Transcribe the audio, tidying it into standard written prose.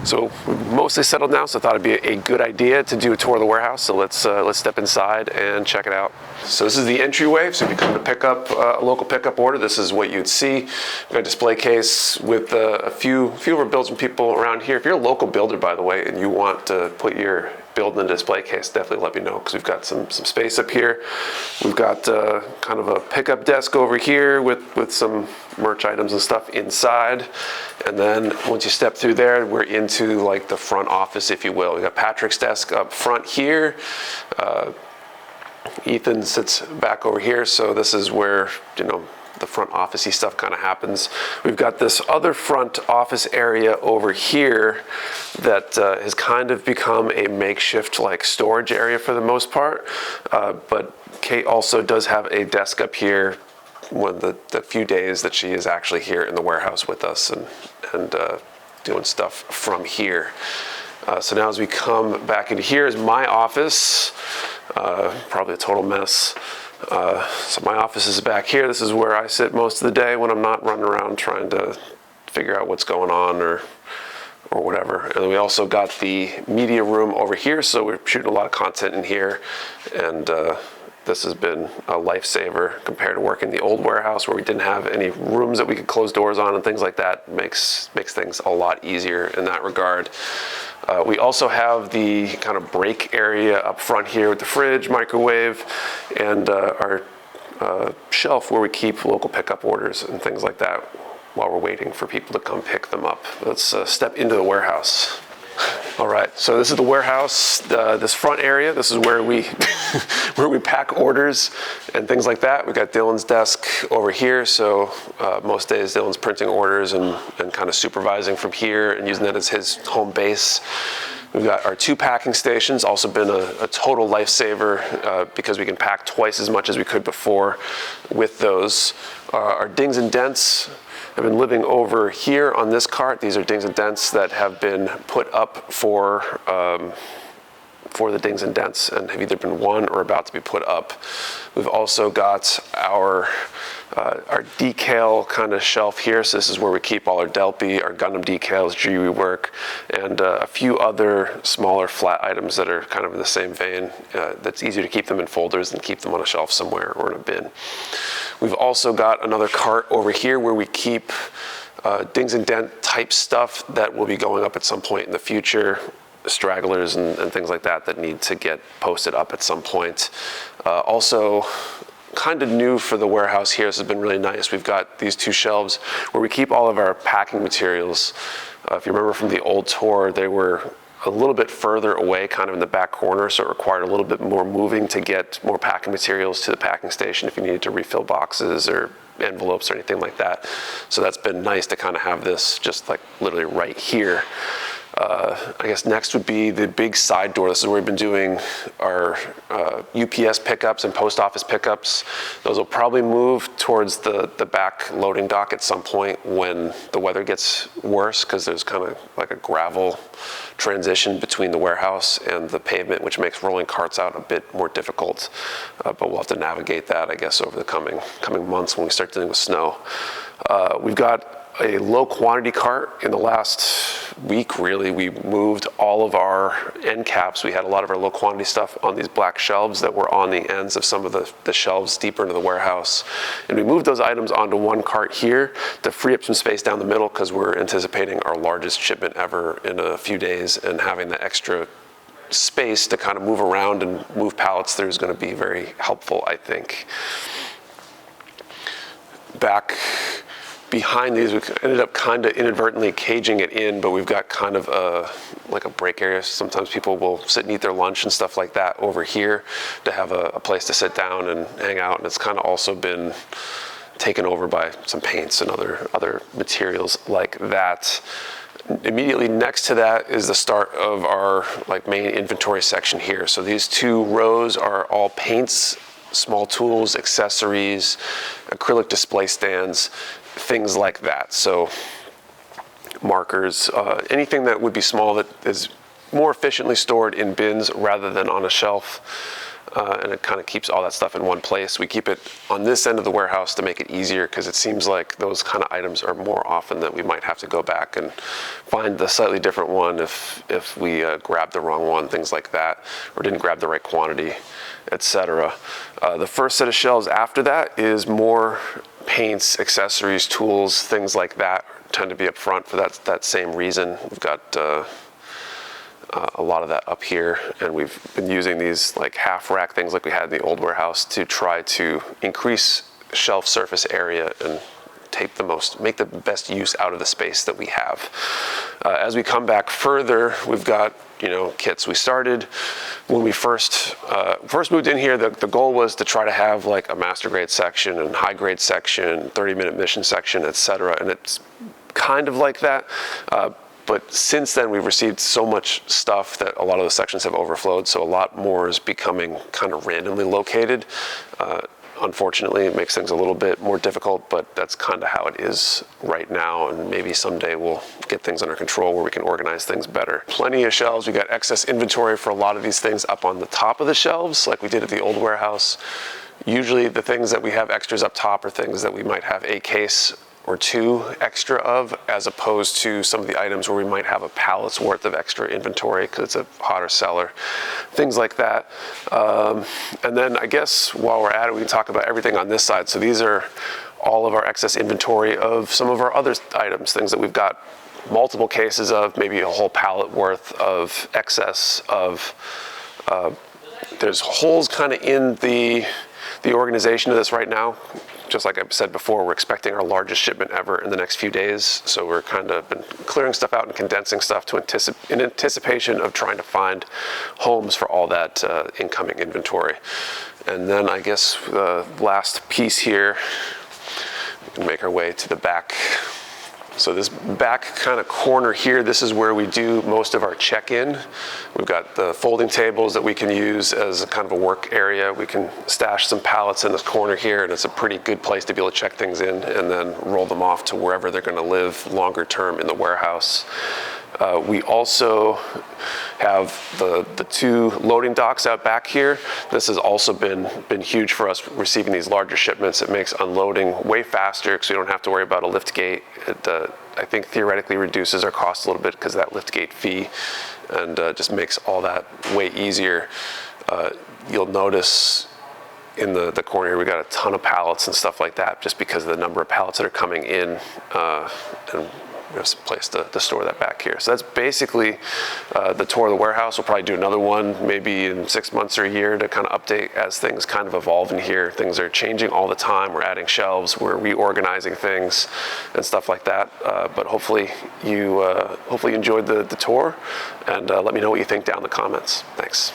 So we've mostly settled now, so I thought it'd be a good idea to do a tour of the warehouse. So let's step inside and check it out. So this is the entryway. So if you come to pick up a local pickup order, this is what you'd see. We've got a display case with a few of our builds from people around here. If you're a local builder, by the way, and you want to put your build in the display case, definitely let me know, because we've got some space up here. We've got kind of a pickup desk over here with some merch items and stuff inside. And then once you step through there, we're into like the front office, if you will. We got Patrick's desk up front here. Ethan sits back over here, so this is where, you know, the front office-y stuff kind of happens. We've got this other front office area over here that has kind of become a makeshift like storage area for the most part. But Kate also does have a desk up here one of the few days that she is actually here in the warehouse with us and doing stuff from here. So now as we come back in here is my office, probably a total mess. So my office is back here. This is where I sit most of the day when I'm not running around trying to figure out what's going on or whatever. And then we also got the media room over here, so we're shooting a lot of content in here, and this has been a lifesaver compared to working the old warehouse where we didn't have any rooms that we could close doors on and things like that. Makes things a lot easier in that regard. We also have the kind of break area up front here with the fridge, microwave, and our shelf where we keep local pickup orders and things like that while we're waiting for people to come pick them up. Let's step into the warehouse. All right, so this is the warehouse, this front area. This is where we where we pack orders and things like that. We've got Dylan's desk over here, so most days Dylan's printing orders and kind of supervising from here and using that as his home base. We've got our 2 packing stations, also been a total lifesaver because we can pack twice as much as we could before with those. Our dings and dents. I've been living over here on this cart. These are dings and dents that have been put up for the dings and dents and have either been won or about to be put up. We've also got our decal kind of shelf here. So this is where we keep all our Delpy, our Gundam decals, GUI work, and a few other smaller flat items that are kind of in the same vein. That's easier to keep them in folders than keep them on a shelf somewhere or in a bin. We've also got another cart over here where we keep dings and dent type stuff that will be going up at some point in the future, stragglers and things like that need to get posted up at some point. Also, kind of new for the warehouse here, this has been really nice. We've got these 2 shelves where we keep all of our packing materials. If you remember from the old tour, they were a little bit further away, kind of in the back corner, so it required a little bit more moving to get more packing materials to the packing station if you needed to refill boxes or envelopes or anything like that. So that's been nice to kind of have this just like literally right here. I guess next would be the big side door. This is where we've been doing our UPS pickups and post office pickups. Those will probably move towards the back loading dock at some point when the weather gets worse, because there's kind of like a gravel transition between the warehouse and the pavement, which makes rolling carts out a bit more difficult. But we'll have to navigate that, I guess, over the coming months when we start dealing with snow. We've got a low quantity cart. In the last week, really, we moved all of our end caps. We had a lot of our low quantity stuff on these black shelves that were on the ends of some of the shelves deeper into the warehouse. And we moved those items onto one cart here to free up some space down the middle, because we're anticipating our largest shipment ever in a few days, and having the extra space to kind of move around and move pallets through is going to be very helpful, I think. Back behind these, we ended up kind of inadvertently caging it in, but we've got kind of like a break area. Sometimes people will sit and eat their lunch and stuff like that over here to have a place to sit down and hang out. And it's kind of also been taken over by some paints and other materials like that. Immediately next to that is the start of our like main inventory section here. So these 2 rows are all paints, small tools, accessories, acrylic display stands, things like that. So markers, anything that would be small that is more efficiently stored in bins rather than on a shelf. and it kind of keeps all that stuff in one place. We keep it on this end of the warehouse to make it easier, because it seems like those kind of items are more often that we might have to go back and find the slightly different one if we grabbed the wrong one, things like that, or didn't grab the right quantity, etc. The first set of shelves after that is more paints, accessories, tools, things like that tend to be up front for that same reason. We've got a lot of that up here, and we've been using these like half rack things like we had in the old warehouse to try to increase shelf surface area and make the best use out of the space that we have. As we come back further, we've got, you know, kits. We started when we first moved in here. The goal was to try to have like a master grade section and high grade section, 30-minute mission section, etc. And it's kind of like that. But since then, we've received so much stuff that a lot of the sections have overflowed. So a lot more is becoming kind of randomly located. Unfortunately, it makes things a little bit more difficult, but that's kind of how it is right now. And maybe someday we'll get things under control where we can organize things better. Plenty of shelves. We got excess inventory for a lot of these things up on the top of the shelves, like we did at the old warehouse. Usually the things that we have extras up top are things that we might have a case or two extra of, as opposed to some of the items where we might have a pallet's worth of extra inventory because it's a hotter seller, things like that. And then I guess while we're at it, we can talk about everything on this side. So these are all of our excess inventory of some of our other items, things that we've got multiple cases of, maybe a whole pallet worth of excess of. There's holes kind of in the organization of this right now. Just like I said before, we're expecting our largest shipment ever in the next few days. So we're kind of been clearing stuff out and condensing stuff in anticipation of trying to find homes for all that incoming inventory. And then I guess the last piece here, we can make our way to the back. So this back kind of corner here, this is where we do most of our check-in. We've got the folding tables that we can use as a kind of a work area. We can stash some pallets in this corner here, and it's a pretty good place to be able to check things in and then roll them off to wherever they're going to live longer term in the warehouse. We also have the two loading docks out back here. This has also been huge for us, receiving these larger shipments. It makes unloading way faster because we don't have to worry about a lift gate. It, I think, theoretically reduces our cost a little bit because of that lift gate fee, and just makes all that way easier. You'll notice in the corner here, we got a ton of pallets and stuff like that, just because of the number of pallets that are coming in, and there's a place to store that back here. So that's basically the tour of the warehouse. We'll probably do another one maybe in 6 months or a year to kind of update as things kind of evolve in here. Things are changing all the time. We're adding shelves, we're reorganizing things and stuff like that. But hopefully you enjoyed the tour, and let me know what you think down in the comments. Thanks.